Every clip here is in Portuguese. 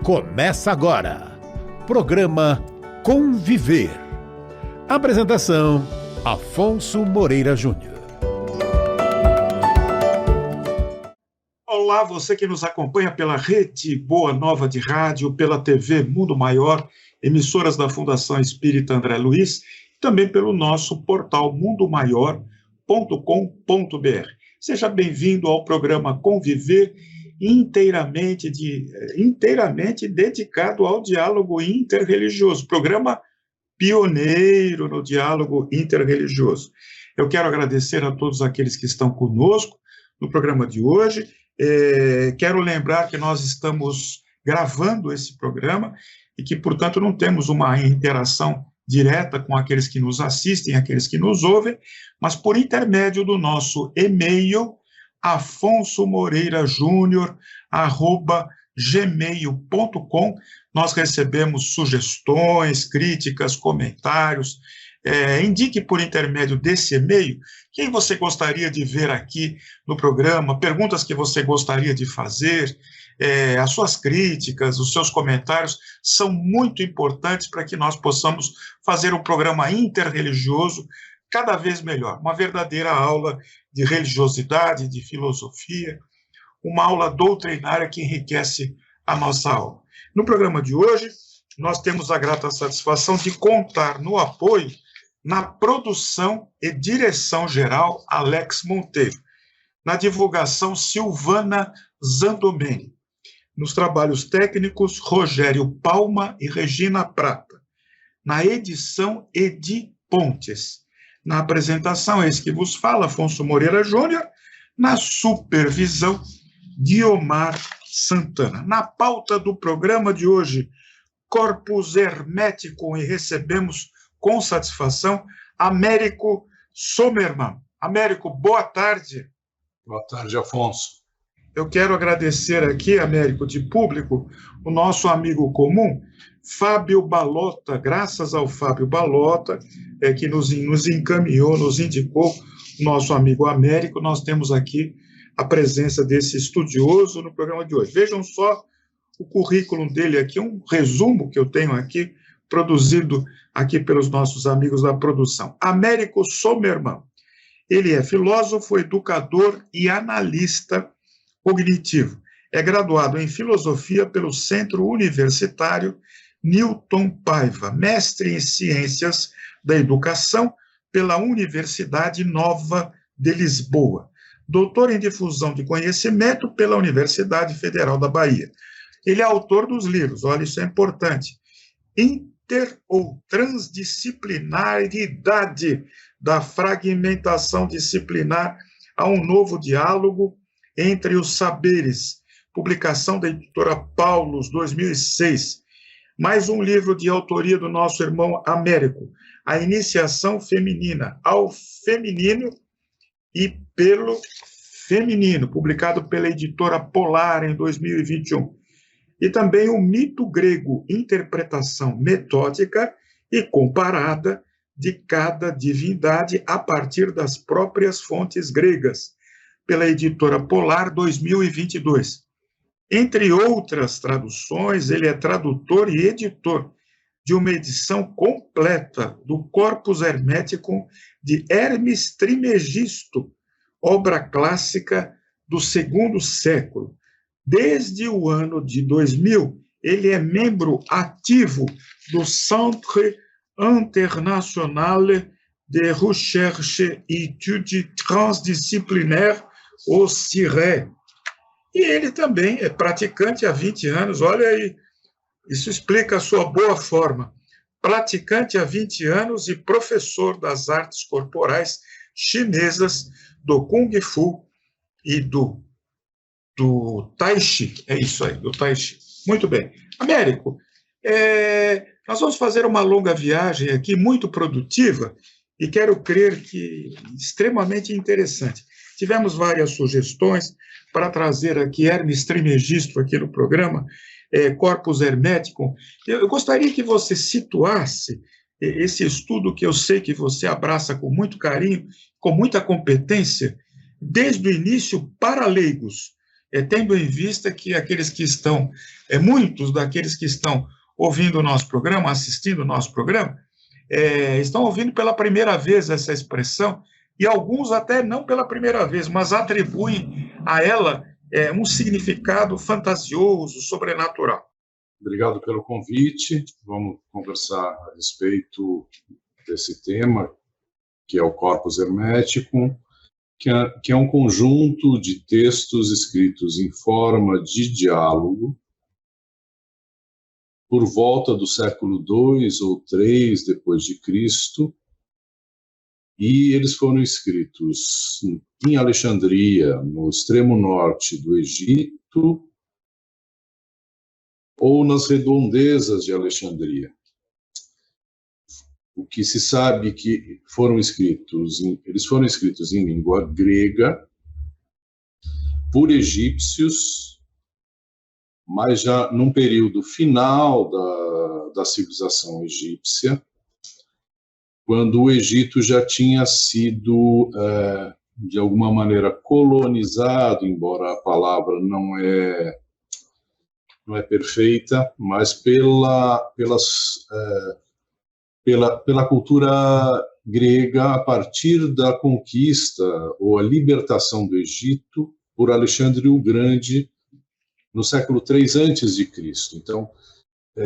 Começa agora, programa Conviver. Apresentação, Afonso Moreira Júnior. Olá, você que nos acompanha pela Rede Boa Nova de Rádio, pela TV Mundo Maior, emissoras da Fundação Espírita André Luiz, e também pelo nosso portal mundomaior.com.br. Seja bem-vindo ao programa Conviver, inteiramente dedicado ao diálogo interreligioso, programa pioneiro no diálogo interreligioso. Eu quero agradecer a todos aqueles que estão conosco no programa de hoje. Quero lembrar que nós estamos gravando esse programa e que, portanto, não temos uma interação direta com aqueles que nos assistem, aqueles que nos ouvem, mas por intermédio do nosso e-mail, afonsomoreirajunior@gmail.com. Nós recebemos sugestões, críticas, comentários. Indique por intermédio desse e-mail quem você gostaria de ver aqui no programa, perguntas que você gostaria de fazer, as suas críticas, os seus comentários são muito importantes para que nós possamos fazer um programa interreligioso cada vez melhor, uma verdadeira aula de religiosidade, de filosofia, uma aula doutrinária que enriquece a nossa aula. No programa de hoje, nós temos a grata satisfação de contar no apoio, na produção e direção geral, Alex Monteiro, na divulgação, Silvana Zandomeni, nos trabalhos técnicos, Rogério Palma e Regina Prata, na edição, Edi Pontes, na apresentação, esse que vos fala, Afonso Moreira Júnior, na supervisão, Guiomar Santana. Na pauta do programa de hoje, Corpus Hermeticum, e recebemos com satisfação Américo Sommermann. Américo, boa tarde. Boa tarde, Afonso. Eu quero agradecer aqui, Américo, de público, o nosso amigo comum, Fábio Balota. Graças ao Fábio Balota, que nos encaminhou, nos indicou o nosso amigo Américo, nós temos aqui a presença desse estudioso no programa de hoje. Vejam só o currículo dele aqui, um resumo que eu tenho aqui, produzido aqui pelos nossos amigos da produção. Américo Sommermann. Ele é filósofo, educador e analista cognitivo. É graduado em filosofia pelo Centro Universitário Newton Paiva, mestre em Ciências da Educação pela Universidade Nova de Lisboa, doutor em Difusão de Conhecimento pela Universidade Federal da Bahia. Ele é autor dos livros, olha, isso é importante, Inter- ou Transdisciplinaridade da Fragmentação Disciplinar a um Novo Diálogo entre os Saberes, publicação da editora Paulus, 2006. Mais um livro de autoria do nosso irmão Américo, A Iniciação Feminina ao Feminino e pelo Feminino, publicado pela editora Polar em 2021. E também O Mito Grego, Interpretação Metódica e Comparada de cada divindade a partir das próprias fontes gregas, pela editora Polar, 2022. Entre outras traduções, ele é tradutor e editor de uma edição completa do Corpus Hermeticum de Hermes Trismegisto, obra clássica do segundo século. Desde o ano de 2000, ele é membro ativo do Centre International de Recherche et Études Transdisciplinaires, o CIRE. E ele também é praticante há 20 anos, olha aí, isso explica a sua boa forma. Praticante há 20 anos e professor das artes corporais chinesas, do Kung Fu e do Tai Chi. É isso aí, do Tai Chi. Muito bem. Américo, nós vamos fazer uma longa viagem aqui, muito produtiva, e quero crer que extremamente interessante. tivemos várias sugestões para trazer aqui Hermes Trismegisto aqui no programa, Corpus Hermeticum. Eu gostaria que você situasse esse estudo que eu sei que você abraça com muito carinho, com muita competência, desde o início para leigos, tendo em vista que aqueles que estão, muitos daqueles que estão ouvindo o nosso programa, assistindo o nosso programa, estão ouvindo pela primeira vez essa expressão, e alguns até não pela primeira vez, mas atribuem a ela um significado fantasioso, sobrenatural. Obrigado pelo convite. Vamos conversar a respeito desse tema, que é o Corpus Hermeticum, que é um conjunto de textos escritos em forma de diálogo por volta do século II ou III depois de Cristo, e eles foram escritos em Alexandria, no extremo norte do Egito, ou nas redondezas de Alexandria. O que se sabe que eles foram escritos em língua grega por egípcios, mas já num período final da civilização egípcia, quando o Egito já tinha sido, de alguma maneira, colonizado, embora a palavra não é perfeita, mas pela cultura grega, a partir da conquista ou a libertação do Egito por Alexandre o Grande no século III a.C. Então,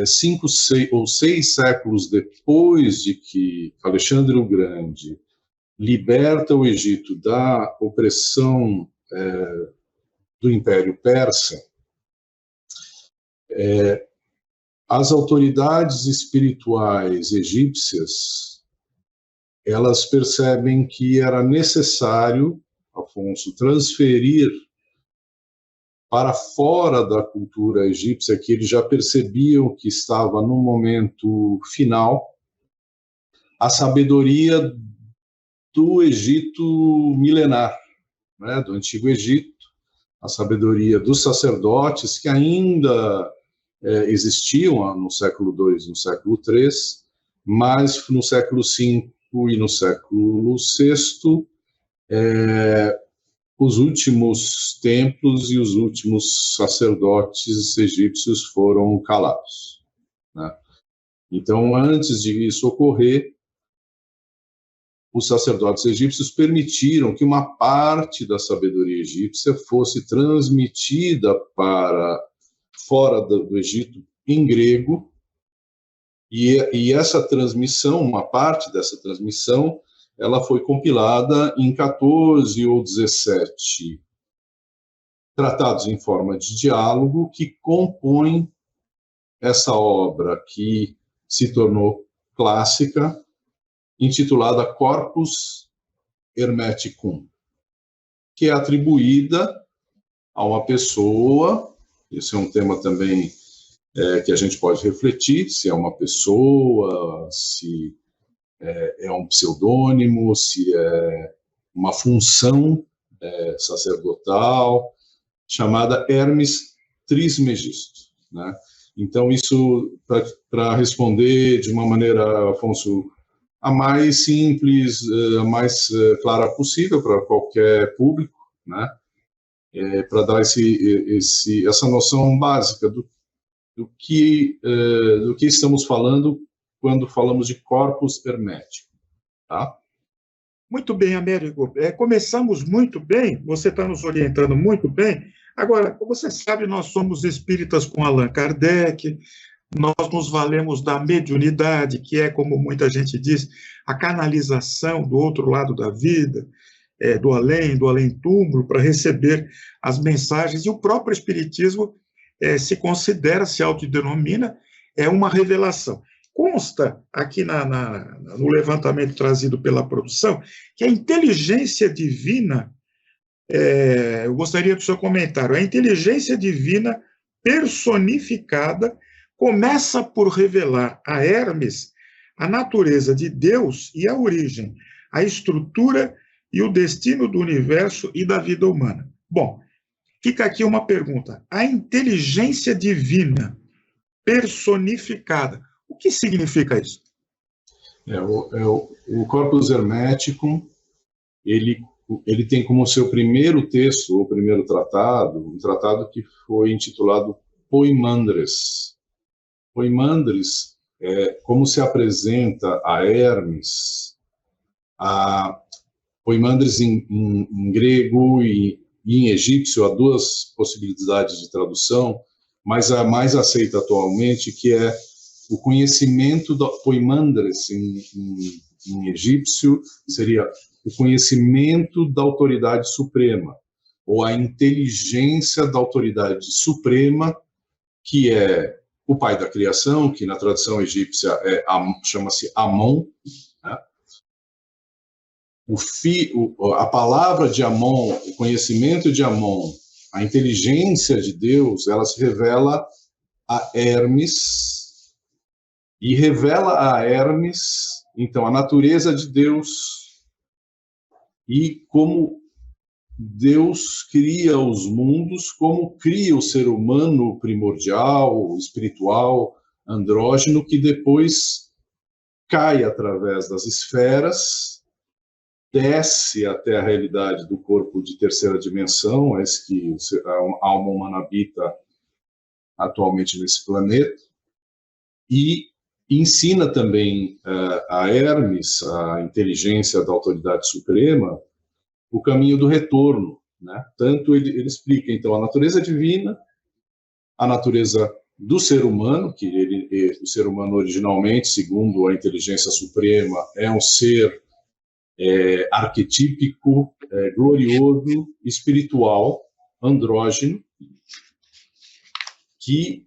5 ou 6 séculos depois de que Alexandre o Grande liberta o Egito da opressão do Império Persa, as autoridades espirituais egípcias, elas percebem que era necessário, Afonso, transferir para fora da cultura egípcia, que eles já percebiam que estava no momento final, a sabedoria do Egito milenar, né, do Antigo Egito, a sabedoria dos sacerdotes que ainda existiam no século II, no século III, mas no século V e no século VI, os últimos templos e os últimos sacerdotes egípcios foram calados, né? Então, antes de isso ocorrer, os sacerdotes egípcios permitiram que uma parte da sabedoria egípcia fosse transmitida para fora do Egito em grego, e essa transmissão, uma parte dessa transmissão, ela foi compilada em 14 ou 17 tratados em forma de diálogo que compõem essa obra que se tornou clássica, intitulada Corpus Hermeticum, que é atribuída a uma pessoa. Esse é um tema também que a gente pode refletir, se é uma pessoa, se é um pseudônimo, se é uma função sacerdotal, chamada Hermes Trismegisto, né? Então, isso, para responder de uma maneira, Afonso, a mais simples, a mais clara possível para qualquer público, né? Para dar essa noção básica do que estamos falando quando falamos de corpus hermético, tá? Muito bem, Américo. Começamos muito bem, você está nos orientando muito bem. Agora, como você sabe, nós somos espíritas com Allan Kardec, nós nos valemos da mediunidade, que é, como muita gente diz, a canalização do outro lado da vida, do além-túmulo, para receber as mensagens, e o próprio Espiritismo se considera, se autodenomina, uma revelação. Consta aqui no levantamento trazido pela produção que a inteligência divina, eu gostaria do seu comentário, a inteligência divina personificada começa por revelar a Hermes a natureza de Deus e a origem, a estrutura e o destino do universo e da vida humana. Bom, fica aqui uma pergunta. A inteligência divina personificada, o que significa isso? O Corpus Hermeticum, ele tem como seu primeiro texto, ou primeiro tratado, um tratado que foi intitulado Poimandres. Poimandres é como se apresenta a Hermes, Poimandres em grego e em egípcio, há duas possibilidades de tradução, mas a mais aceita atualmente, que é o conhecimento da Poimandres em egípcio, seria o conhecimento da autoridade suprema, ou a inteligência da autoridade suprema, que é o pai da criação, que na tradução egípcia chama-se Amon, né? A palavra de Amon, o conhecimento de Amon, a inteligência de Deus, ela se revela a Hermes, e revela a Hermes, então, a natureza de Deus e como Deus cria os mundos, como cria o ser humano primordial, espiritual, andrógeno, que depois cai através das esferas, desce até a realidade do corpo de terceira dimensão, esse que a alma humana habita atualmente nesse planeta, e ensina também a Hermes, a inteligência da autoridade suprema, o caminho do retorno, né? Tanto ele explica, então, a natureza divina, a natureza do ser humano, que o ser humano originalmente, segundo a inteligência suprema, é um ser arquetípico, glorioso, espiritual, andrógeno, que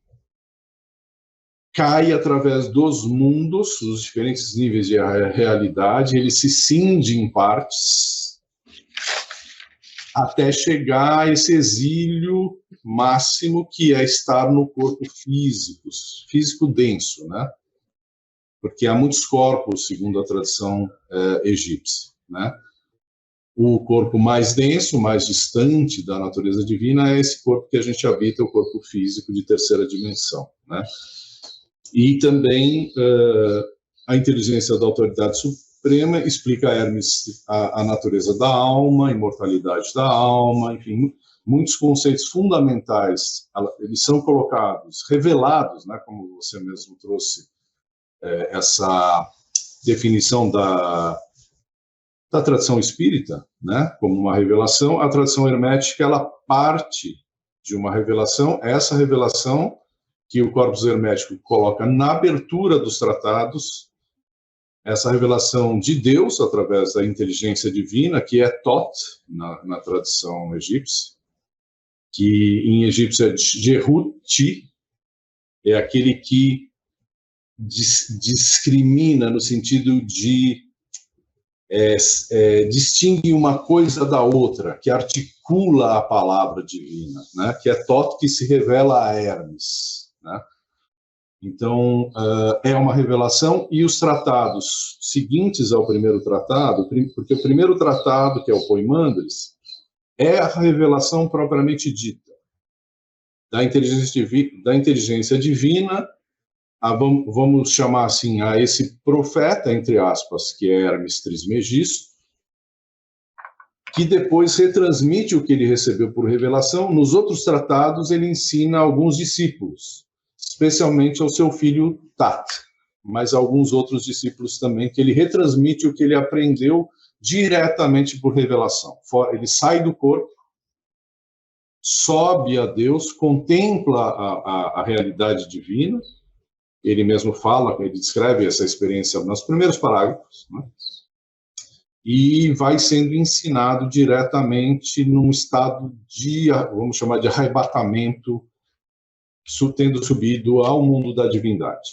cai através dos mundos, dos diferentes níveis de realidade, ele se cinde em partes, até chegar a esse exílio máximo, que é estar no corpo físico denso, né? Porque há muitos corpos, segundo a tradição egípcia, né? O corpo mais denso, mais distante da natureza divina, é esse corpo que a gente habita, o corpo físico de terceira dimensão, né? E também a inteligência da autoridade suprema explica a Hermes a natureza da alma, a imortalidade da alma, enfim, muitos conceitos fundamentais, eles são colocados, revelados, né, como você mesmo trouxe, essa definição da tradição espírita, né, como uma revelação. A tradição hermética, ela parte de uma revelação, essa revelação que o Corpus Hermético coloca na abertura dos tratados, essa revelação de Deus através da inteligência divina, que é Tot, na tradição egípcia, que em egípcio é Jehuti, é aquele que discrimina no sentido de distingue uma coisa da outra, que articula a palavra divina, né? Que é Tot, que se revela a Hermes, né? Então, é uma revelação, e os tratados seguintes ao primeiro tratado, porque o primeiro tratado, que é o Poimandres, é a revelação propriamente dita da inteligência divina, vamos chamar assim, a esse profeta, entre aspas, que é Hermes Trismegisto, que depois retransmite o que ele recebeu por revelação. Nos outros tratados, ele ensina a alguns discípulos, especialmente ao seu filho Tat, mas alguns outros discípulos também, que ele retransmite o que ele aprendeu diretamente por revelação. Ele sai do corpo, sobe a Deus, contempla a realidade divina. Ele mesmo fala, ele descreve essa experiência nos primeiros parágrafos, né? E vai sendo ensinado diretamente num estado de, vamos chamar de arrebatamento, tendo subido ao mundo da divindade.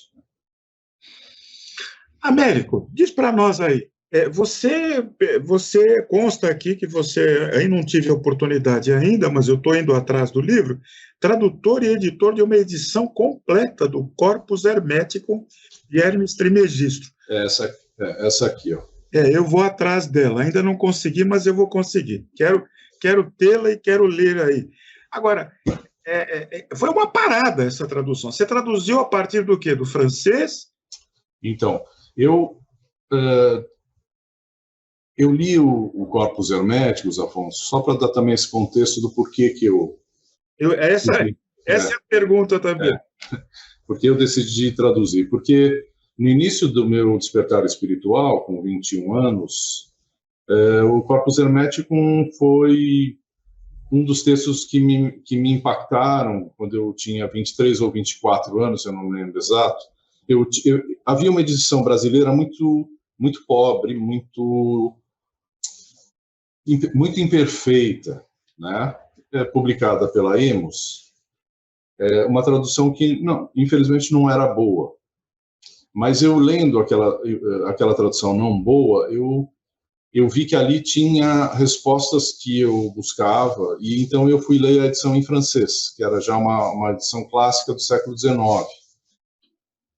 Américo, diz para nós aí, você consta aqui que você, aí não tive a oportunidade ainda, mas eu estou indo atrás do livro, tradutor e editor de uma edição completa do Corpus Hermeticum de Hermes Trismegisto. Essa aqui, ó. Eu vou atrás dela. Ainda não consegui, mas eu vou conseguir. Quero tê-la e quero ler aí. Agora, foi uma parada essa tradução. Você traduziu a partir do quê? Do francês? Então, eu li o Corpus Herméticos, Afonso, só para dar também esse contexto do porquê que essa é a pergunta também. Porque eu decidi traduzir. Porque no início do meu despertar espiritual, com 21 anos, o Corpus Hermeticum foi um dos textos que me impactaram quando eu tinha 23 ou 24 anos, eu não lembro exato. Havia uma edição brasileira muito pobre, muito imperfeita, né? Publicada pela Emos, uma tradução que, infelizmente, não era boa. Mas eu lendo aquela tradução não boa, eu vi que ali tinha respostas que eu buscava, e então eu fui ler a edição em francês, que era já uma edição clássica do século XIX.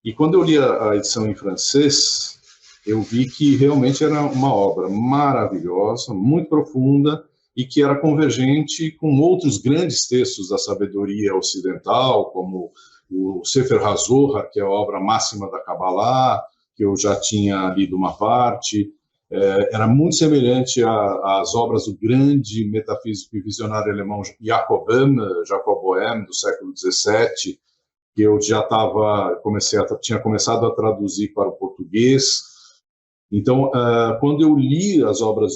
E quando eu li a edição em francês, eu vi que realmente era uma obra maravilhosa, muito profunda, e que era convergente com outros grandes textos da sabedoria ocidental, como o Sefer HaZohar, que é a obra máxima da Kabbalah, que eu já tinha lido uma parte. Era muito semelhante às obras do grande metafísico e visionário alemão Jacob Boehme, do século XVII, que eu já tinha começado a traduzir para o português. Então, quando eu li as obras,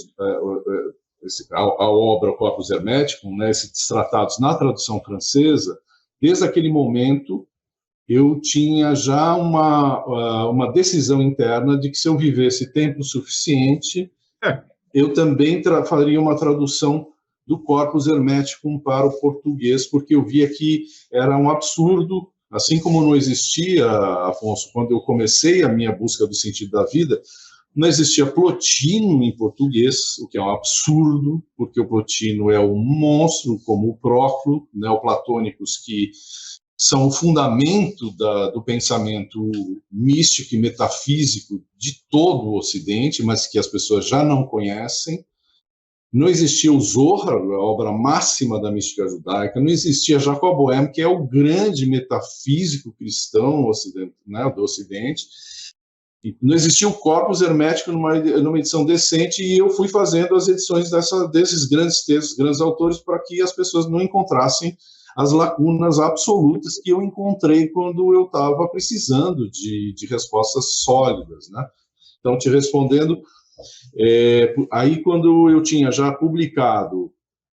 a obra Corpus Hermeticum, né, esses tratados na tradução francesa, desde aquele momento eu tinha já uma decisão interna de que, se eu vivesse tempo suficiente, eu também faria uma tradução do Corpus Hermeticum para o português, porque eu via que era um absurdo, assim como não existia, Afonso, quando eu comecei a minha busca do sentido da vida, não existia Plotino em português, o que é um absurdo, porque o Plotino é um monstro, como o Próclo, neoplatônicos, que são o fundamento do pensamento místico e metafísico de todo o Ocidente, mas que as pessoas já não conhecem. Não existia o Zohar, a obra máxima da mística judaica, não existia Jacob Boehme, que é o grande metafísico cristão do Ocidente. E não existia o Corpus Hermético numa edição decente, e eu fui fazendo as edições desses grandes textos, grandes autores, para que as pessoas não encontrassem as lacunas absolutas que eu encontrei quando eu estava precisando de respostas sólidas, né? Então, te respondendo, aí quando eu tinha já publicado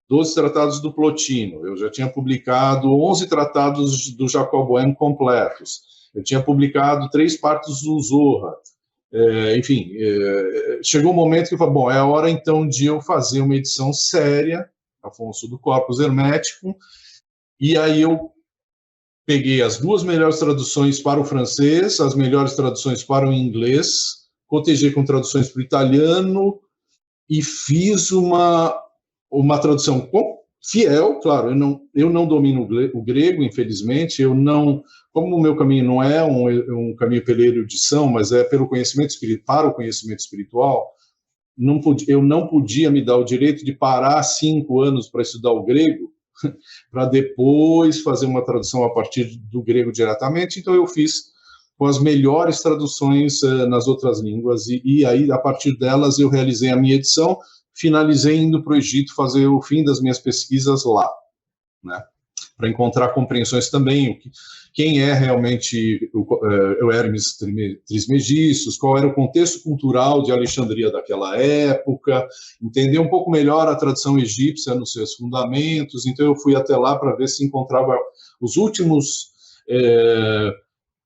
12 tratados do Plotino, eu já tinha publicado 11 tratados do Jacob Boehme completos, eu tinha publicado 3 partes do Zohar, enfim, chegou um momento que eu falei, bom, é a hora então de eu fazer uma edição séria, Afonso, do Corpus Hermeticum. E aí eu peguei as 2 melhores traduções para o francês, as melhores traduções para o inglês, cotejei com traduções para o italiano e fiz uma tradução fiel, claro, eu não domino o grego, infelizmente, como o meu caminho não é um caminho pela erudição, mas é pelo conhecimento para o conhecimento espiritual, eu não podia me dar o direito de parar 5 anos para estudar o grego, para depois fazer uma tradução a partir do grego diretamente. Então eu fiz com as melhores traduções nas outras línguas, e aí, a partir delas, eu realizei a minha edição, finalizei indo para o Egito fazer o fim das minhas pesquisas lá, né? Para encontrar compreensões também, quem é realmente o Hermes Trismegistus, qual era o contexto cultural de Alexandria daquela época, entender um pouco melhor a tradição egípcia nos seus fundamentos. Então eu fui até lá para ver se encontrava os últimos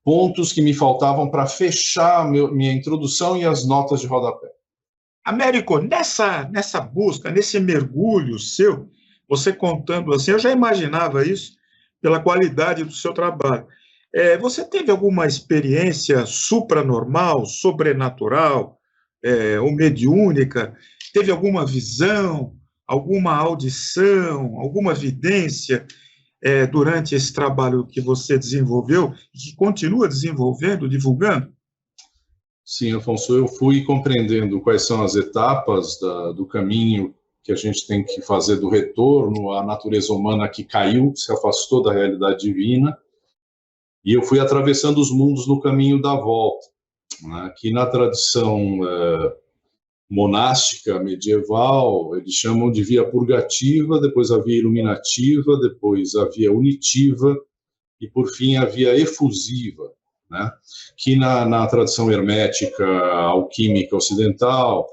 pontos que me faltavam para fechar minha introdução e as notas de rodapé. Américo, nessa busca, nesse mergulho seu, você contando assim, eu já imaginava isso pela qualidade do seu trabalho. Você teve alguma experiência supranormal, sobrenatural, ou mediúnica? Teve alguma visão, alguma audição, alguma vidência durante esse trabalho que você desenvolveu e que continua desenvolvendo, divulgando? Sim, Afonso, eu fui compreendendo quais são as etapas do caminho que a gente tem que fazer do retorno à natureza humana que caiu, se afastou da realidade divina, e eu fui atravessando os mundos no caminho da volta, né? Que na tradição monástica medieval, eles chamam de via purgativa, depois a via iluminativa, depois a via unitiva e, por fim, a via efusiva, né? Que na tradição hermética, alquímica ocidental,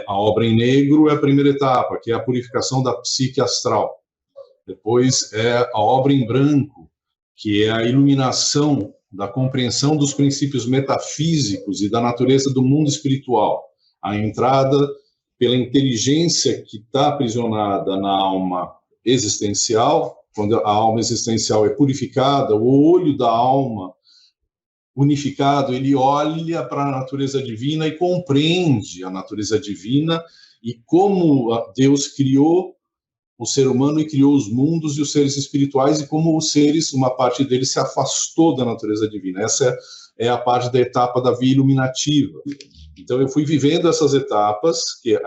a obra em negro é a primeira etapa, que é a purificação da psique astral. Depois é a obra em branco, que é a iluminação da compreensão dos princípios metafísicos e da natureza do mundo espiritual. A entrada pela inteligência que está aprisionada na alma existencial, quando a alma existencial é purificada, o olho da alma unificado, ele olha para a natureza divina e compreende a natureza divina e como Deus criou o ser humano e criou os mundos e os seres espirituais e como os seres, uma parte deles se afastou da natureza divina. Essa é a parte da etapa da via iluminativa. Então eu fui vivendo essas etapas, que é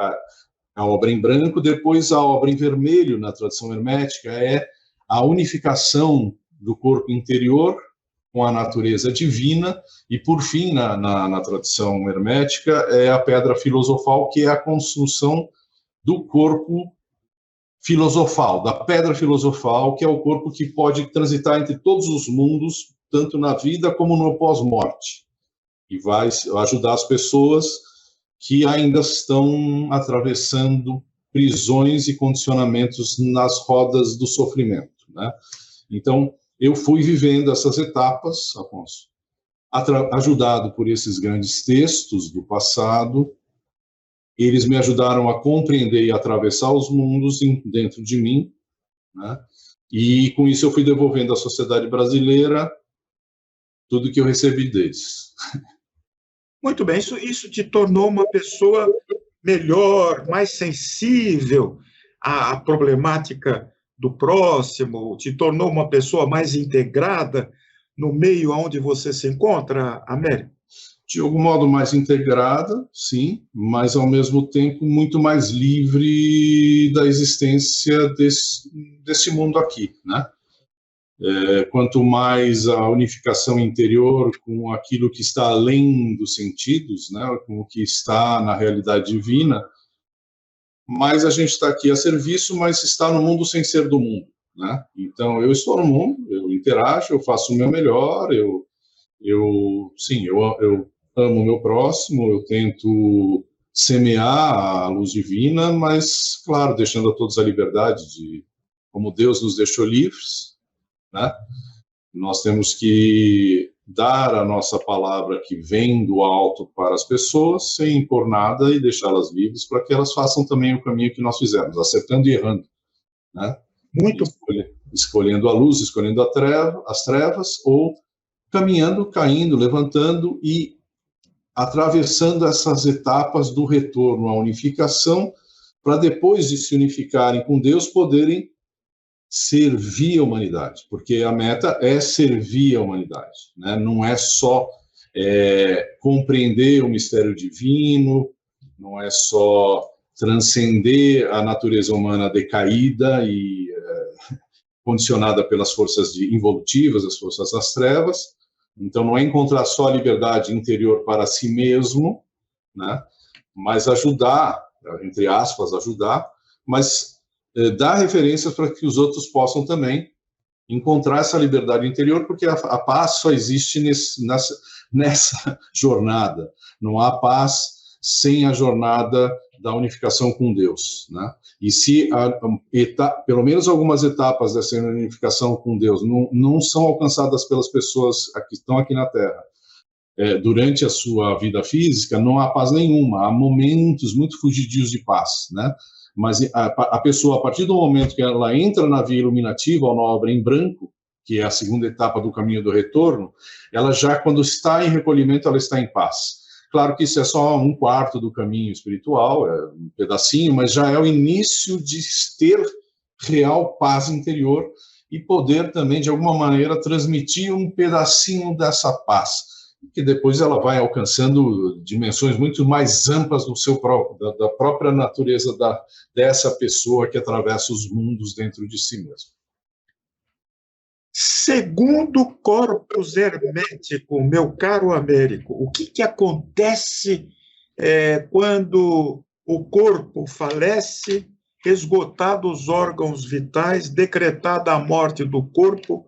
a obra em branco, depois a obra em vermelho, na tradição hermética, é a unificação do corpo interior com a natureza divina, e por fim, na tradição hermética, é a pedra filosofal, que é a construção do corpo filosofal, da pedra filosofal, que é o corpo que pode transitar entre todos os mundos, tanto na vida como no pós-morte, e vai ajudar as pessoas que ainda estão atravessando prisões e condicionamentos nas rodas do sofrimento, né? Então, eu fui vivendo essas etapas, Afonso, ajudado por esses grandes textos do passado. Eles me ajudaram a compreender e atravessar os mundos dentro de mim, né? E com isso eu fui devolvendo à sociedade brasileira tudo que eu recebi deles. Muito bem, isso te tornou uma pessoa melhor, mais sensível à problemática do próximo, te tornou uma pessoa mais integrada no meio onde você se encontra, Américo? De algum modo mais integrada, sim, mas ao mesmo tempo muito mais livre da existência desse mundo aqui, né? Quanto mais a unificação interior com aquilo que está além dos sentidos, né, com o que está na realidade divina, mais a gente está aqui a serviço, mas está no mundo sem ser do mundo, né? Então, eu estou no mundo, eu interajo, eu faço o meu melhor, eu amo o meu próximo, eu tento semear a luz divina, mas, claro, deixando a todos a liberdade de, como Deus nos deixou livres, né? Nós temos que dar a nossa palavra que vem do alto para as pessoas, sem impor nada e deixá-las livres para que elas façam também o caminho que nós fizemos, acertando e errando, né? Muito escolhendo a luz, escolhendo as trevas, ou caminhando, caindo, levantando e atravessando essas etapas do retorno à unificação, para depois de se unificarem com Deus, poderem servir a humanidade, porque a meta é servir a humanidade, né? Não é só compreender o mistério divino, não é só transcender a natureza humana decaída e condicionada pelas forças involutivas, as forças das trevas. Então, não é encontrar só a liberdade interior para si mesmo, né? Mas ajudar, entre aspas, ajudar, mas dar referências para que os outros possam também encontrar essa liberdade interior, porque a paz só existe nessa jornada. Não há paz sem a jornada da unificação com Deus, né? E se pelo menos algumas etapas dessa unificação com Deus não são alcançadas pelas pessoas que estão aqui na Terra durante a sua vida física, não há paz nenhuma. Há momentos muito fugidios de paz, né? Mas a pessoa, a partir do momento que ela entra na via iluminativa, ou na obra em branco, que é a segunda etapa do caminho do retorno, ela já, quando está em recolhimento, ela está em paz. Claro que isso é só um quarto do caminho espiritual, é um pedacinho, mas já é o início de ter real paz interior e poder também, de alguma maneira, transmitir um pedacinho dessa paz, que depois ela vai alcançando dimensões muito mais amplas da própria natureza dessa pessoa que atravessa os mundos dentro de si mesmo. Segundo corpus hermético, meu caro Américo, o que acontece quando o corpo falece, esgotados os órgãos vitais, decretada a morte do corpo,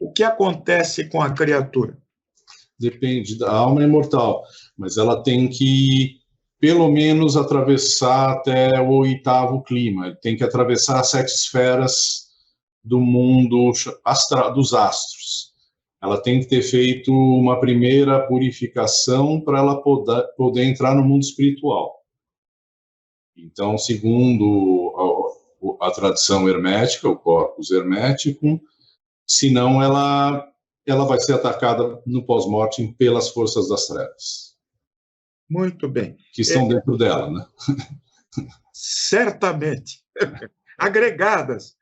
o que acontece com a criatura? Depende, a alma é imortal, mas ela tem que, pelo menos, atravessar até o 8º clima, tem que atravessar as 7 esferas do mundo dos astros. Ela tem que ter feito uma primeira purificação para ela poder entrar no mundo espiritual. Então, segundo a tradição hermética, o corpus hermético, senão ela vai ser atacada no pós-morte pelas forças das trevas. Muito bem. Que estão dentro dela, né? Certamente. Agregadas.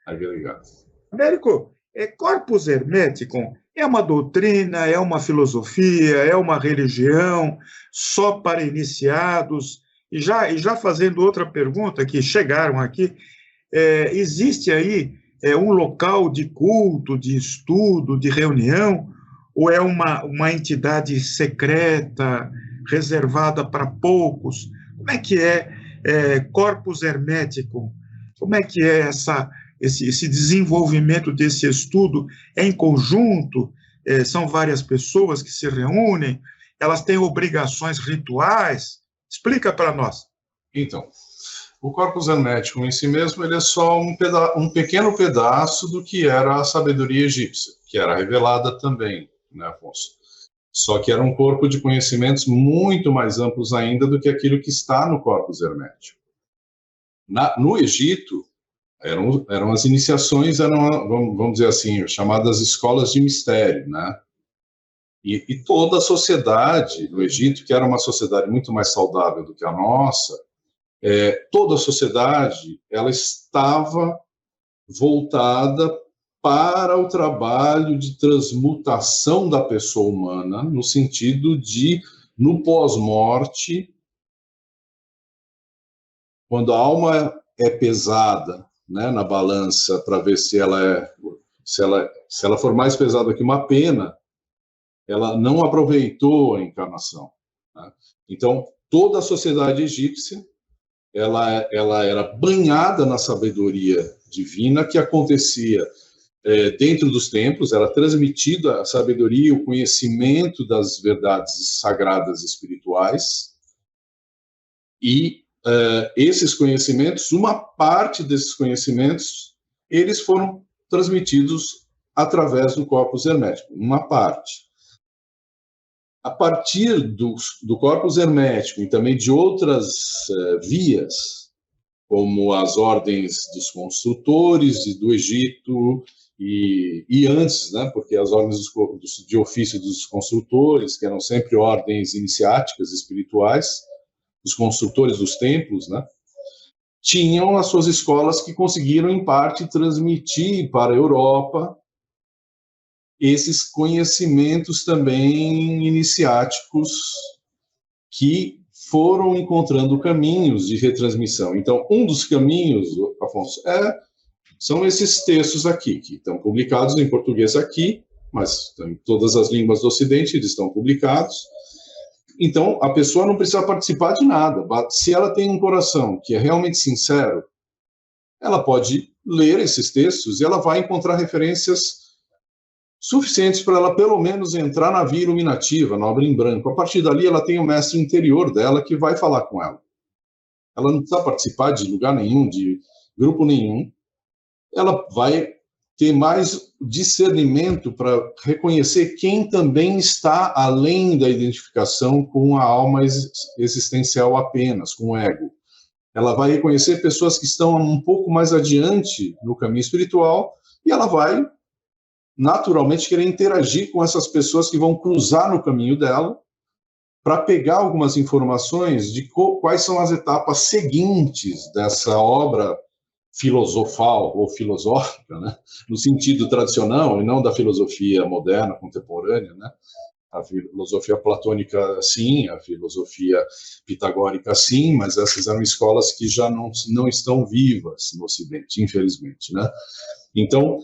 Américo, corpus hermético é uma doutrina, é uma filosofia, é uma religião só para iniciados? E já fazendo outra pergunta, que chegaram aqui, existe aí um local de culto, de estudo, de reunião, ou é uma entidade secreta, reservada para poucos? Como é que é corpus hermético? Como é que é esse desenvolvimento desse estudo? É em conjunto? São várias pessoas que se reúnem? Elas têm obrigações rituais? Explica para nós. Então, o corpus hermético em si mesmo, ele é só um pequeno pedaço do que era a sabedoria egípcia, que era revelada também, né, Afonso? Só que era um corpo de conhecimentos muito mais amplos ainda do que aquilo que está no corpus hermético. No Egito, eram as iniciações, vamos dizer assim, chamadas escolas de mistério, né? E toda a sociedade do Egito, que era uma sociedade muito mais saudável do que a nossa, toda a sociedade ela estava voltada para o trabalho de transmutação da pessoa humana, no sentido de, no pós-morte, quando a alma é pesada, né, na balança, para ver se ela for mais pesada que uma pena, ela não aproveitou a encarnação, né? Então, toda a sociedade egípcia ela era banhada na sabedoria divina que acontecia dentro dos templos, era transmitida a sabedoria, o conhecimento das verdades sagradas espirituais, e esses conhecimentos, uma parte desses conhecimentos, eles foram transmitidos através do corpus hermético, uma parte. A partir do corpus hermético e também de outras vias, como as ordens dos construtores do Egito e antes, né, porque as ordens de ofício dos construtores, que eram sempre ordens iniciáticas espirituais, os construtores dos templos, né, tinham as suas escolas que conseguiram, em parte, transmitir para a Europa esses conhecimentos também iniciáticos que foram encontrando caminhos de retransmissão. Então, um dos caminhos, Afonso, são esses textos aqui, que estão publicados em português aqui, mas em todas as línguas do Ocidente eles estão publicados. Então, a pessoa não precisa participar de nada. Se ela tem um coração que é realmente sincero, ela pode ler esses textos e ela vai encontrar referências suficientes para ela, pelo menos, entrar na via iluminativa, na obra em branco. A partir dali, ela tem o mestre interior dela que vai falar com ela. Ela não precisa participar de lugar nenhum, de grupo nenhum. Ela vai ter mais discernimento para reconhecer quem também está além da identificação com a alma existencial apenas, com o ego. Ela vai reconhecer pessoas que estão um pouco mais adiante no caminho espiritual e ela vai naturalmente querer interagir com essas pessoas que vão cruzar no caminho dela para pegar algumas informações de quais são as etapas seguintes dessa obra filosofal ou filosófica, né? No sentido tradicional e não da filosofia moderna, contemporânea, né? A filosofia platônica, sim, a filosofia pitagórica, sim, mas essas eram escolas que já não estão vivas no Ocidente, infelizmente, né? Então,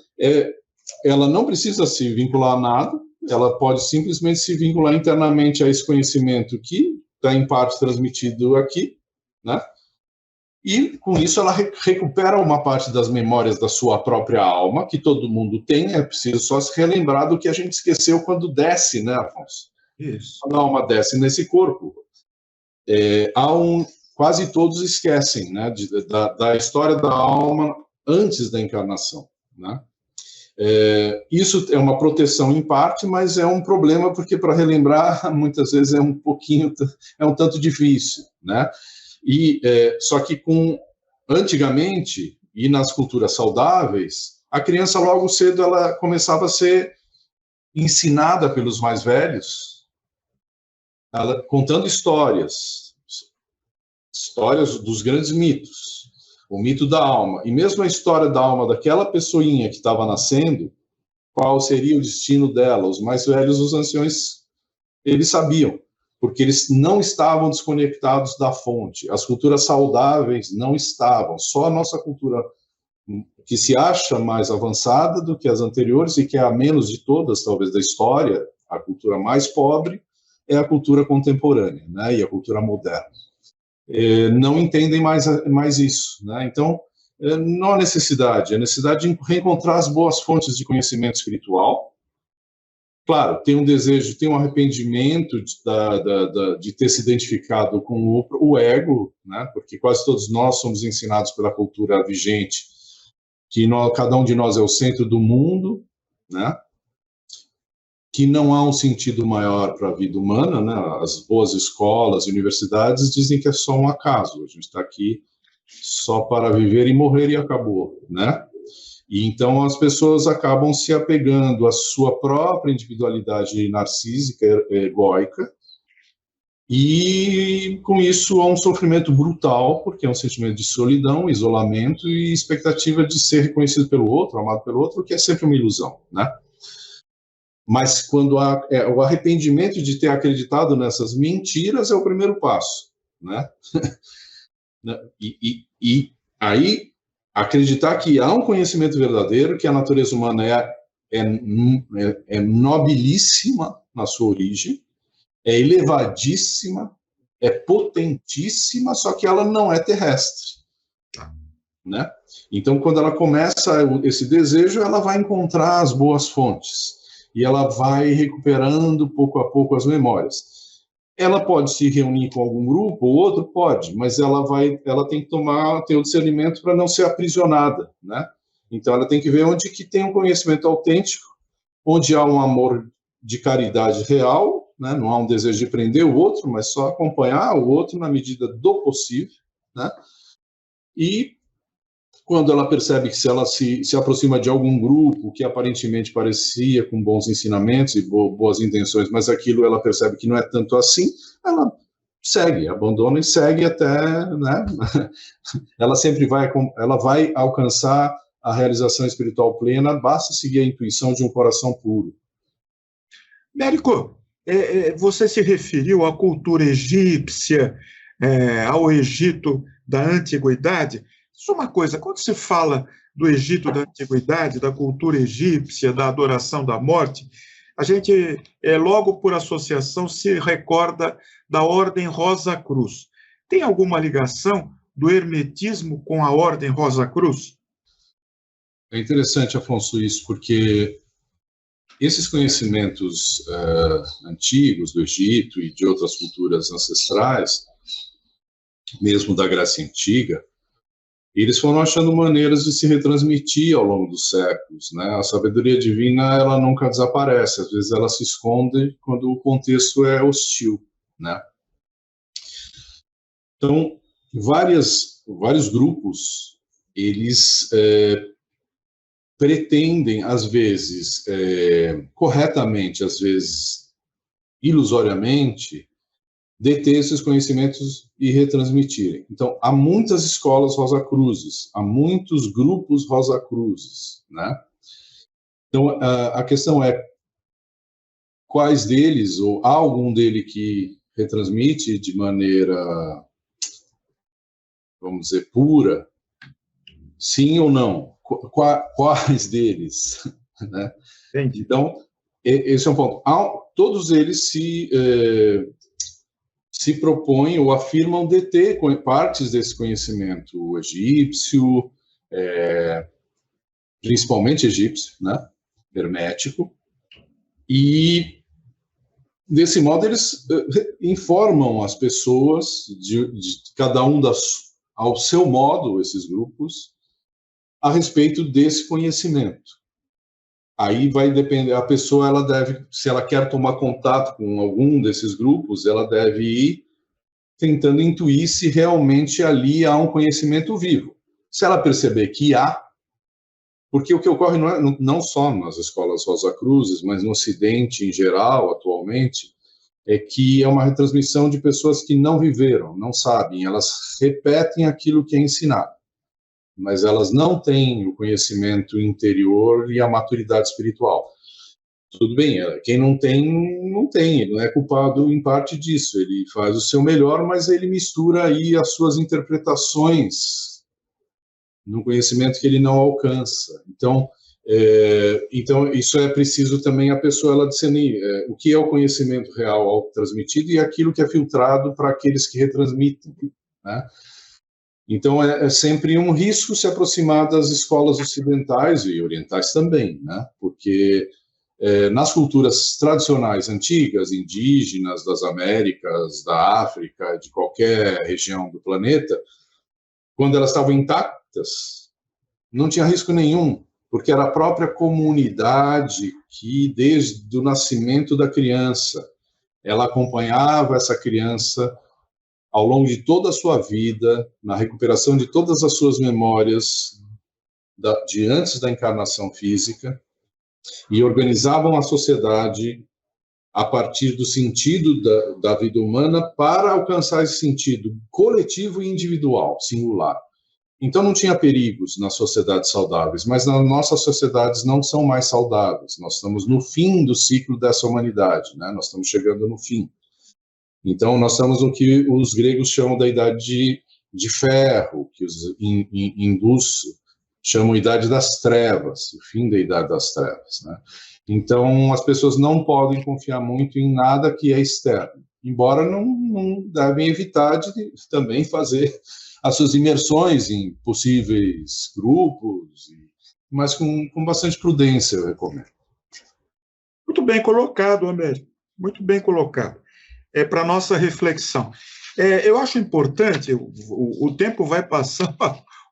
ela não precisa se vincular a nada, ela pode simplesmente se vincular internamente a esse conhecimento que está, em parte, transmitido aqui, né? E, com isso, ela recupera uma parte das memórias da sua própria alma, que todo mundo tem, é preciso só se relembrar do que a gente esqueceu quando desce, né, Afonso? Isso. Quando a alma desce nesse corpo, quase todos esquecem, né, da história da alma antes da encarnação, né? Isso é uma proteção em parte, mas é um problema porque para relembrar muitas vezes é um tanto difícil, né? Só que antigamente e nas culturas saudáveis, a criança logo cedo ela começava a ser ensinada pelos mais velhos, contando histórias dos grandes mitos. O mito da alma, e mesmo a história da alma daquela pessoinha que estava nascendo, qual seria o destino dela. Os mais velhos, os anciões, eles sabiam, porque eles não estavam desconectados da fonte. As culturas saudáveis não estavam, só a nossa cultura, que se acha mais avançada do que as anteriores, e que é a menos de todas, talvez, da história, a cultura mais pobre, é a cultura contemporânea, né, e a cultura moderna. Não entendem mais isso, né? Então, não há necessidade, de reencontrar as boas fontes de conhecimento espiritual. Claro, tem um desejo, tem um arrependimento de ter se identificado com o ego, né? Porque quase todos nós somos ensinados pela cultura vigente que cada um de nós é o centro do mundo, né? Que não há um sentido maior para a vida humana, né? As boas escolas, universidades dizem que é só um acaso, a gente está aqui só para viver e morrer e acabou, né? E então as pessoas acabam se apegando à sua própria individualidade narcísica, egóica, e com isso há um sofrimento brutal, porque é um sentimento de solidão, isolamento e expectativa de ser reconhecido pelo outro, amado pelo outro, que é sempre uma ilusão, né? Mas quando o arrependimento de ter acreditado nessas mentiras é o primeiro passo, né? E aí acreditar que há um conhecimento verdadeiro, que a natureza humana é nobilíssima na sua origem, é elevadíssima, é potentíssima, só que ela não é terrestre, né? Então, quando ela começa esse desejo, ela vai encontrar as boas fontes. E ela vai recuperando pouco a pouco as memórias. Ela pode se reunir com algum grupo, ou outro pode, mas ela tem que ter o discernimento para não ser aprisionada, né? Então ela tem que ver onde que tem um conhecimento autêntico, onde há um amor de caridade real, né? Não há um desejo de prender o outro, mas só acompanhar o outro na medida do possível, né? E quando ela percebe que se ela se aproxima de algum grupo que aparentemente parecia com bons ensinamentos e boas intenções, mas aquilo ela percebe que não é tanto assim, ela segue, abandona e segue até, né? Ela sempre vai alcançar a realização espiritual plena, basta seguir a intuição de um coração puro. Mérico, você se referiu à cultura egípcia, ao Egito da antiguidade. Só uma coisa, quando se fala do Egito da antiguidade, da cultura egípcia, da adoração da morte, a gente, logo por associação, se recorda da Ordem Rosa Cruz. Tem alguma ligação do hermetismo com a Ordem Rosa Cruz? É interessante, Afonso, isso, porque esses conhecimentos antigos do Egito e de outras culturas ancestrais, mesmo da Grécia Antiga, eles foram achando maneiras de se retransmitir ao longo dos séculos, né? A sabedoria divina, ela nunca desaparece, às vezes ela se esconde quando o contexto é hostil, né? Então, vários grupos, eles pretendem, às vezes, corretamente, às vezes, ilusoriamente, deter esses conhecimentos e retransmitirem. Então, há muitas escolas Rosa Cruzes, há muitos grupos Rosa Cruzes, né? Então, a questão é quais deles, ou há algum dele que retransmite de maneira, vamos dizer, pura, sim ou não? Quais deles? Né? Então, esse é um ponto. Todos eles se propõem ou afirmam deter partes desse conhecimento egípcio, principalmente egípcio, né? Hermético, e desse modo eles informam as pessoas, de cada um ao seu modo, esses grupos, a respeito desse conhecimento. Aí vai depender, a pessoa, ela deve, se ela quer tomar contato com algum desses grupos, ela deve ir tentando intuir se realmente ali há um conhecimento vivo. Se ela perceber que há, porque o que ocorre não só nas escolas Rosa Cruzes, mas no Ocidente em geral, atualmente, é que é uma retransmissão de pessoas que não viveram, não sabem, elas repetem aquilo que é ensinado, mas elas não têm o conhecimento interior e a maturidade espiritual. Tudo bem, quem não tem, não tem, ele não é culpado em parte disso, ele faz o seu melhor, mas ele mistura aí as suas interpretações no conhecimento que ele não alcança. Então, isso é preciso também a pessoa ela discernir o que é o conhecimento real transmitido e aquilo que é filtrado para aqueles que retransmitem, né? Então, é sempre um risco se aproximar das escolas ocidentais e orientais também, né? Porque nas culturas tradicionais antigas, indígenas, das Américas, da África, de qualquer região do planeta, quando elas estavam intactas, não tinha risco nenhum, porque era a própria comunidade que, desde o nascimento da criança, ela acompanhava essa criança ao longo de toda a sua vida, na recuperação de todas as suas memórias de antes da encarnação física, e organizavam a sociedade a partir do sentido da vida humana para alcançar esse sentido coletivo e individual, singular. Então não tinha perigos nas sociedades saudáveis, mas nas nossas sociedades não são mais saudáveis. Nós estamos no fim do ciclo dessa humanidade, né? Nós estamos chegando no fim. Então nós estamos no que os gregos chamam da idade de ferro, que os hindus chamam Idade das Trevas, o fim da Idade das Trevas, né? Então, as pessoas não podem confiar muito em nada que é externo, embora não devem evitar de também fazer as suas imersões em possíveis grupos, mas com bastante prudência, eu recomendo. Muito bem colocado, Américo, muito bem colocado. Para a nossa reflexão. Eu acho importante, o tempo vai passando,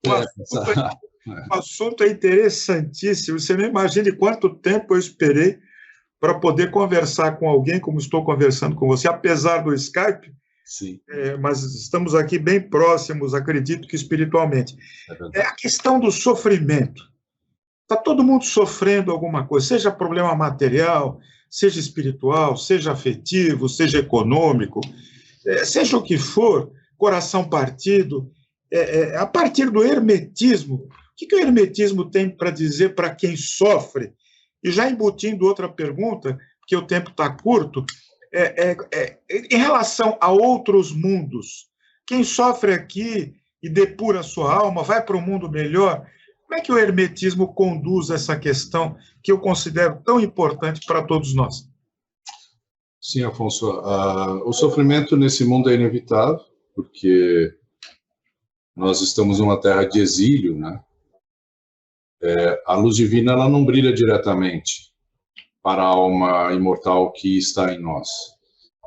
o assunto é interessantíssimo. Você não imagina quanto tempo eu esperei para poder conversar com alguém, como estou conversando com você, apesar do Skype. Sim. Mas estamos aqui bem próximos, acredito que espiritualmente. A questão do sofrimento. Está todo mundo sofrendo alguma coisa, seja problema material, seja espiritual, seja afetivo, seja econômico, seja o que for, coração partido. A partir do hermetismo, o que o hermetismo tem para dizer para quem sofre? E já embutindo outra pergunta, porque o tempo está curto, em relação a outros mundos, quem sofre aqui e depura a sua alma, vai para um mundo melhor, como é que o hermetismo conduz essa questão que eu considero tão importante para todos nós? Sim, Afonso, o sofrimento nesse mundo é inevitável, porque nós estamos numa terra de exílio, né? A luz divina ela não brilha diretamente para a alma imortal que está em nós,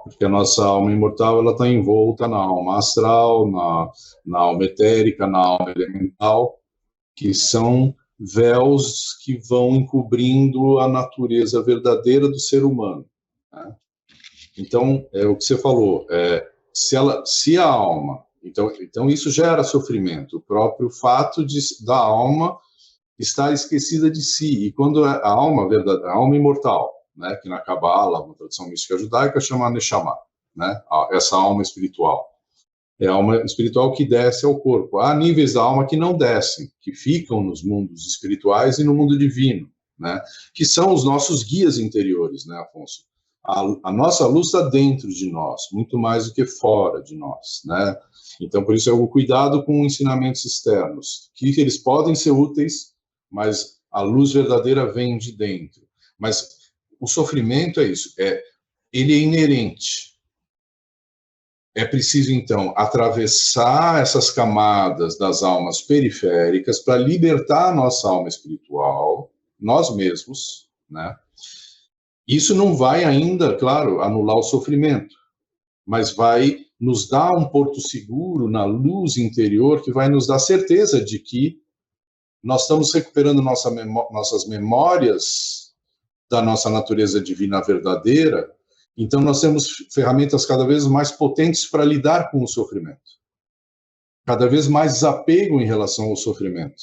porque a nossa alma imortal ela está envolta na alma astral, na alma etérica, na alma elemental, que são véus que vão encobrindo a natureza verdadeira do ser humano, né? Então, o que você falou, se a alma, então isso gera sofrimento, o próprio fato da alma estar esquecida de si, e quando a alma verdadeira, a alma imortal, né, que na Cabala, na tradição mística judaica, chama Neshama, né, essa alma espiritual, é a alma espiritual que desce ao corpo. Há níveis da alma que não descem, que ficam nos mundos espirituais e no mundo divino, né, que são os nossos guias interiores, né, Afonso? A nossa luz está dentro de nós, muito mais do que fora de nós, né? Então, por isso, é o cuidado com ensinamentos externos, que eles podem ser úteis, mas a luz verdadeira vem de dentro. Mas o sofrimento é isso, ele é inerente. É preciso, então, atravessar essas camadas das almas periféricas para libertar a nossa alma espiritual, nós mesmos, né? Isso não vai ainda, claro, anular o sofrimento, mas vai nos dar um porto seguro na luz interior que vai nos dar certeza de que nós estamos recuperando nossas memórias da nossa natureza divina verdadeira. Então, nós temos ferramentas cada vez mais potentes para lidar com o sofrimento. Cada vez mais desapego em relação ao sofrimento.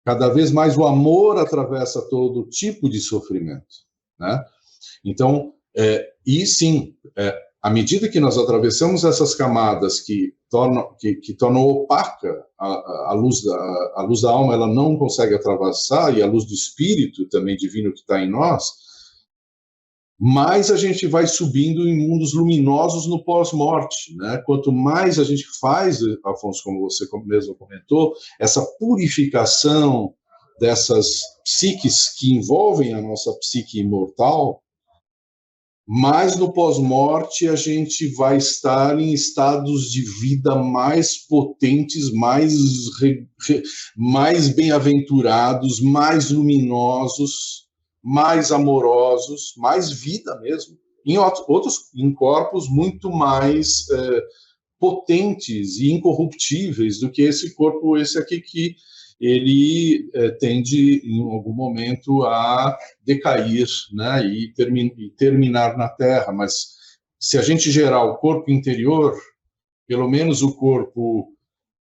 Cada vez mais o amor atravessa todo tipo de sofrimento, né? Então, e sim, à medida que nós atravessamos essas camadas que tornam opaca a luz da alma, ela não consegue atravessar, e a luz do espírito também divino que está em nós, mais a gente vai subindo em mundos luminosos no pós-morte, né? Quanto mais a gente faz, Afonso, como você mesmo comentou, essa purificação dessas psiques que envolvem a nossa psique imortal, mais no pós-morte a gente vai estar em estados de vida mais potentes, mais bem-aventurados, mais luminosos, mais amorosos, mais vida mesmo, em corpos muito mais potentes e incorruptíveis do que esse corpo, esse aqui, que ele tende, em algum momento, a decair, né, e terminar na Terra. Mas se a gente gerar o corpo interior, pelo menos o corpo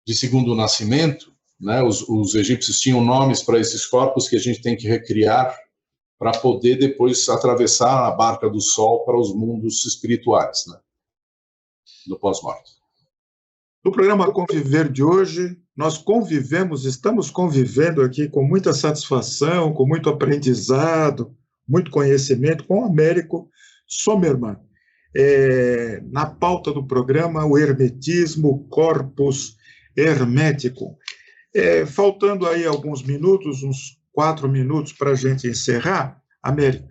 de segundo nascimento, né, os egípcios tinham nomes para esses corpos que a gente tem que recriar para poder depois atravessar a barca do sol para os mundos espirituais, né, do pós-morte. No programa Conviver de hoje, nós estamos convivendo aqui com muita satisfação, com muito aprendizado, muito conhecimento com o Américo Sommermann. Na pauta do programa, o hermetismo, corpus hermético. Faltando aí alguns minutos, uns 4 minutos para a gente encerrar, Américo,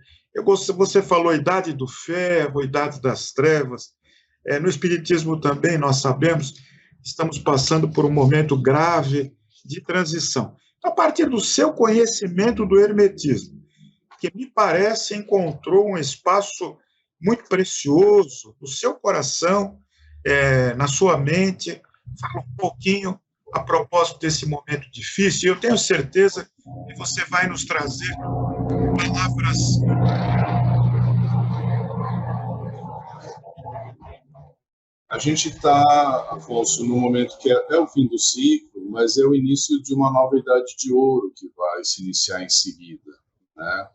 você falou a idade do ferro, a idade das trevas. No Espiritismo também, nós sabemos, estamos passando por um momento grave de transição. A partir do seu conhecimento do hermetismo, que me parece encontrou um espaço muito precioso no seu coração, na sua mente, fala um pouquinho a propósito desse momento difícil. Eu tenho certeza que você vai nos trazer palavras. A gente está, Afonso, num momento que é o fim do ciclo, mas é o início de uma nova idade de ouro que vai se iniciar em seguida, né?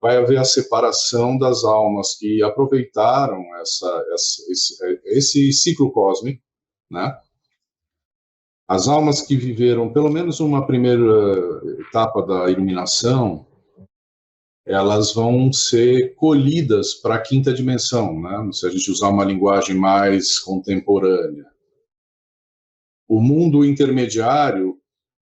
Vai haver a separação das almas que aproveitaram esse ciclo cósmico, né? As almas que viveram pelo menos uma primeira etapa da iluminação, elas vão ser colhidas para a quinta dimensão, né? Se a gente usar uma linguagem mais contemporânea. O mundo intermediário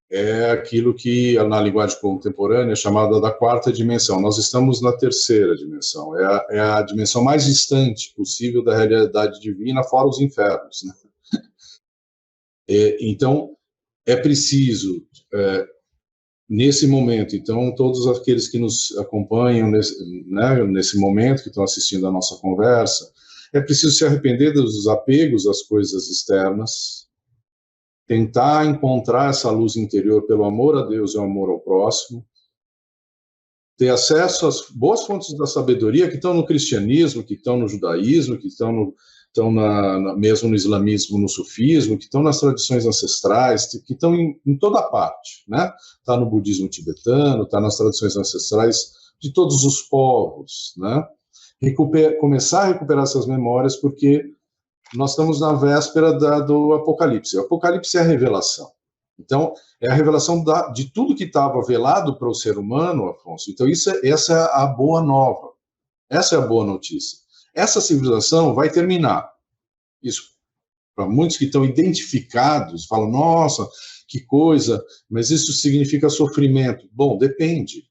é aquilo que, na linguagem contemporânea, é chamada da quarta dimensão. Nós estamos na terceira dimensão. É a dimensão mais distante possível da realidade divina, fora os infernos, né? Então, é preciso... nesse momento, então, todos aqueles que nos acompanham nesse momento, que estão assistindo a nossa conversa, é preciso se arrepender dos apegos às coisas externas, tentar encontrar essa luz interior pelo amor a Deus e ao amor ao próximo, ter acesso às boas fontes da sabedoria que estão no cristianismo, que estão no judaísmo, que estão mesmo no islamismo, no sufismo, que estão nas tradições ancestrais, que estão em toda parte, né? Está no budismo tibetano, está nas tradições ancestrais de todos os povos, né? Começar a recuperar essas memórias, porque nós estamos na véspera do Apocalipse. O Apocalipse é a revelação. Então, é a revelação de tudo que estava velado para o ser humano, Afonso. Então, essa é a boa nova. Essa é a boa notícia. essa civilização vai terminar. Isso, para muitos que estão identificados, falam, nossa, que coisa, mas isso significa sofrimento. Bom, depende.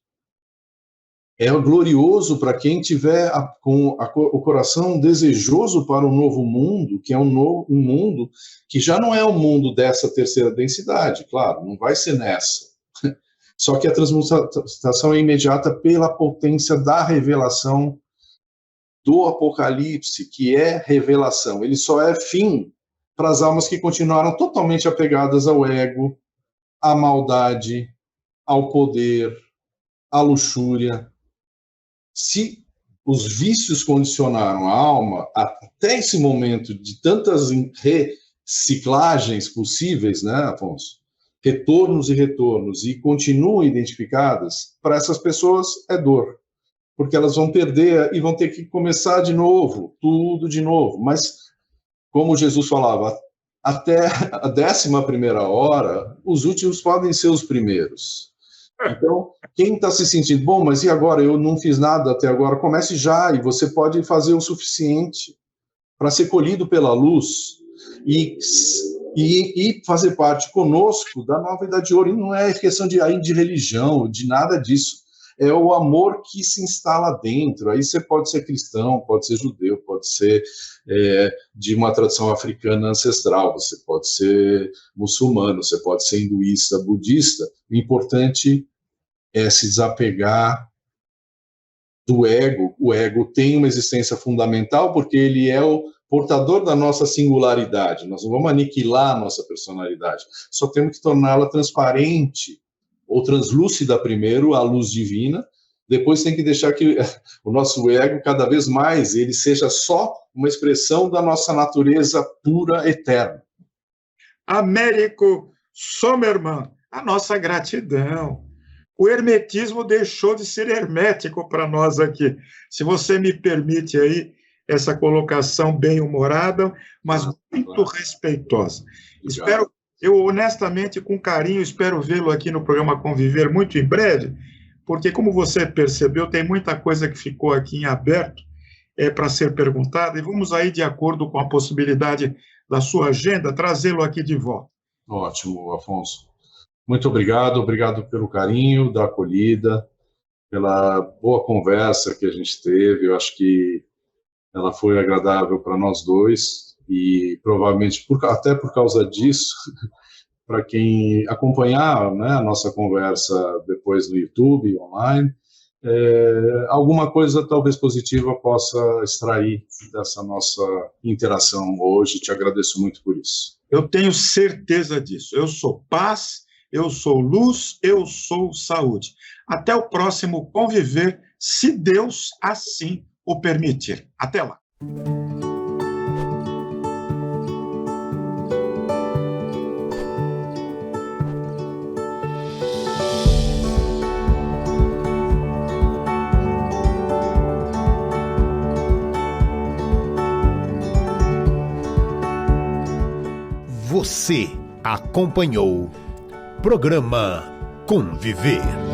É glorioso para quem tiver o coração desejoso para um novo mundo, que é um mundo que já não é um mundo dessa terceira densidade, claro, não vai ser nessa. Só que a transmutação é imediata pela potência da revelação do Apocalipse, que é revelação. Ele só é fim para as almas que continuaram totalmente apegadas ao ego, à maldade, ao poder, à luxúria. Se os vícios condicionaram a alma até esse momento de tantas reciclagens possíveis, né, Afonso? Retornos e retornos, e continuam identificadas, para essas pessoas é dor, porque elas vão perder e vão ter que começar de novo, tudo de novo. Mas, como Jesus falava, até a 11ª hora, os últimos podem ser os primeiros. Então, quem está se sentindo, bom, mas e agora? Eu não fiz nada até agora. Comece já, e você pode fazer o suficiente para ser colhido pela luz e fazer parte conosco da nova idade de ouro. E não é questão de religião, de nada disso. É o amor que se instala dentro. Aí você pode ser cristão, pode ser judeu, pode ser de uma tradição africana ancestral, você pode ser muçulmano, você pode ser hinduísta, budista. O importante é se desapegar do ego. O ego tem uma existência fundamental porque ele é o portador da nossa singularidade. Nós não vamos aniquilar a nossa personalidade, só temos que torná-la transparente ou translúcida primeiro, à luz divina. Depois tem que deixar que o nosso ego, cada vez mais, ele seja só uma expressão da nossa natureza pura, eterna. Américo Sommermann, a nossa gratidão. O hermetismo deixou de ser hermético para nós aqui. Se você me permite aí essa colocação bem-humorada, mas muito respeitosa. Eu honestamente, com carinho, espero vê-lo aqui no programa Conviver muito em breve, porque, como você percebeu, tem muita coisa que ficou aqui em aberto para ser perguntada, e vamos aí, de acordo com a possibilidade da sua agenda, trazê-lo aqui de volta. Ótimo, Afonso. Muito obrigado pelo carinho da acolhida, pela boa conversa que a gente teve. Eu acho que ela foi agradável para nós dois, e provavelmente, até por causa disso, para quem acompanhar, né, a nossa conversa depois no YouTube, online, alguma coisa talvez positiva possa extrair dessa nossa interação hoje. Te agradeço muito por isso. Eu tenho certeza disso. Eu sou paz, eu sou luz, eu sou saúde. Até o próximo Conviver, se Deus assim o permitir. Até lá. Você acompanhou Programa Conviver.